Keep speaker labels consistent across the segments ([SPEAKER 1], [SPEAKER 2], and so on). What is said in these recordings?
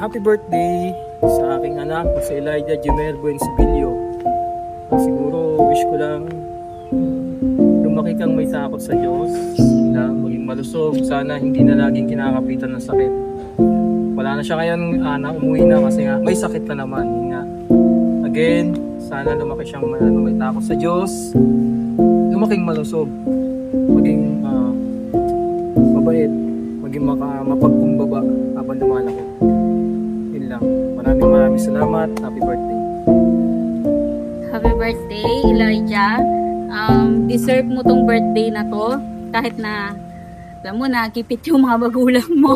[SPEAKER 1] happy birthday sa aking anak, si Elijah Jumer Buensibilio. Siguro wish ko lang lumaki kang may takot sa Diyos, na maging malusog, sana hindi na laging kinakapitan ng sakit. Wala na siya ngayon, umuwi na kasi nga may sakit na naman. Nga. Again, sana lumaki siyang may takot sa Diyos, lumaking malusog, maging mabait, maging mapagkumbaba habang lumalaki. Yun lang. Maraming salamat. Happy birthday.
[SPEAKER 2] Happy birthday, Elijah. Deserve mo tong birthday na to. Kahit na, alam mo, nakipit yung mga magulang mo.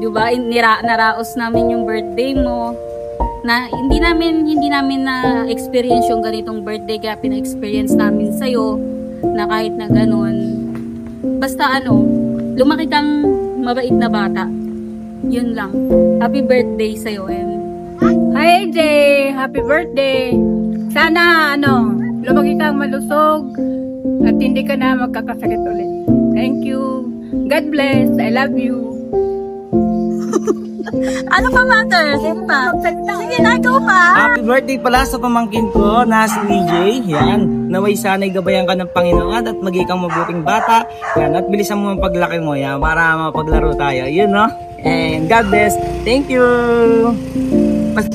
[SPEAKER 2] Diba? Naraos namin yung birthday mo. Na hindi namin na experience yung ganitong birthday, kaya pina-experience namin sa'yo na kahit na ganun. Basta lumaki kang mabait na bata. Yun lang. Happy birthday sa'yo.
[SPEAKER 3] Hi AJ! Happy birthday! Sana lumaki kang malusog at hindi ka na magkakasakit ulit. Thank you. God bless. I love you.
[SPEAKER 2] Ano pa, Mother? Sige pa. Sige na, go pa.
[SPEAKER 4] Happy birthday pala sa pamangkin ko na si EJ. Yan. Naway sana'y gabayan ka ng Panginoon at maging kang mabuting bata. Yan. At bilisan mo ang paglaki mo yan para mapaglaro tayo. Yun, no? And God bless. Thank you.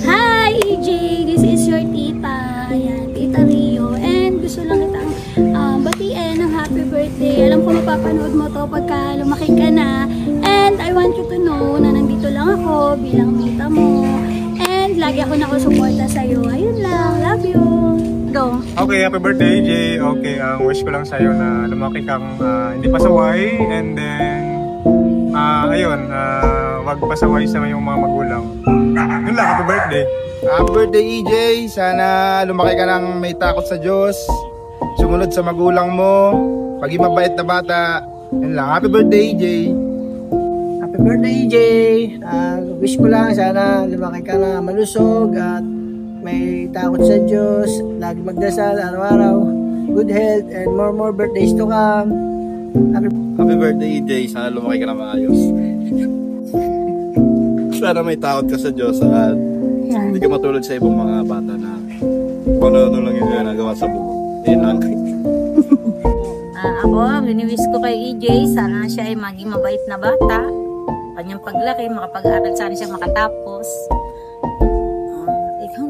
[SPEAKER 2] Hi, EJ. This is your tita. Ayan, Tita Rio. And gusto lang kitang batiin ng happy birthday. Alam ko mapapanood mo to pagka lumaki ka na. And I want you to know na nandito lang ako bilang tita mo. And lagi ako nakasuporta sa'yo. Ayun lang. Love you. Go.
[SPEAKER 5] Okay, happy birthday, AJ. Okay, wish ko lang sa'yo na lumaki kang hindi pasaway. And then, wag pasaway sa iyong mga magulang. Yun lang, happy birthday.
[SPEAKER 6] Happy birthday, EJ. Sana lumaki ka ng may takot sa Diyos. Sumunod sa magulang mo. Maging mabait na bata. Yun lang, happy birthday, EJ.
[SPEAKER 4] Happy birthday, EJ. Wish ko lang sana lumaki ka na malusog at may takot sa Diyos. Lagi magdasal araw-araw. Good health and more birthdays to come.
[SPEAKER 6] Happy birthday, EJ. Sana lumaki ka na maayos. Sana may takot ka sa Diyos at hindi ka matulad sa ibang mga bata na ano lang yung ginagawa sa buhay. Yun lang.
[SPEAKER 2] Ako, wini-wish ko kay EJ, sana siya ay maging mabait na bata. Kanyang paglaki, makapag-aral, sana siya makatapos. Ikaw,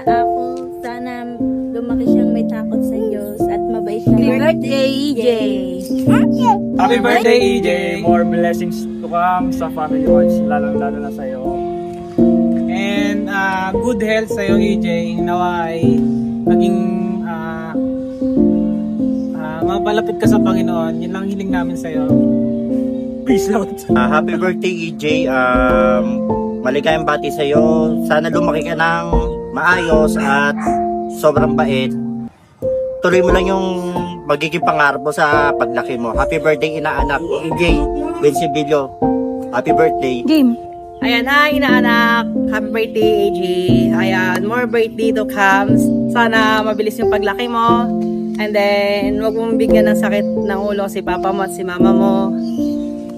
[SPEAKER 2] ako, sana lumaki siyang may takot sa Diyos at mabait na. Happy birthday, EJ!
[SPEAKER 1] Happy birthday, EJ! More blessings to come sa family watch, lalo na sa'yo. And good health sa'yo, EJ. Naway maging mapalapit ka sa Panginoon. Yun lang hiling namin sa'yo. Peace out.
[SPEAKER 7] Happy birthday, EJ. Maligayang bati sa'yo. Sana lumaki ka ng maayos at sobrang bait. Tuloy mo lang yung magiging pangarap mo sa paglaki mo. Happy birthday, inaanak. EJ Buensibilio. Happy birthday.
[SPEAKER 2] Game.
[SPEAKER 8] Ayan, hi inaanak. Happy birthday, AJ. Ayan, more birthday to come. Sana mabilis yung paglaki mo. And then, huwag mong bigyan ng sakit ng ulo si papa mo at si mama mo.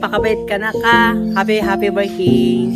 [SPEAKER 8] Pakabait ka na ka. Happy birthday.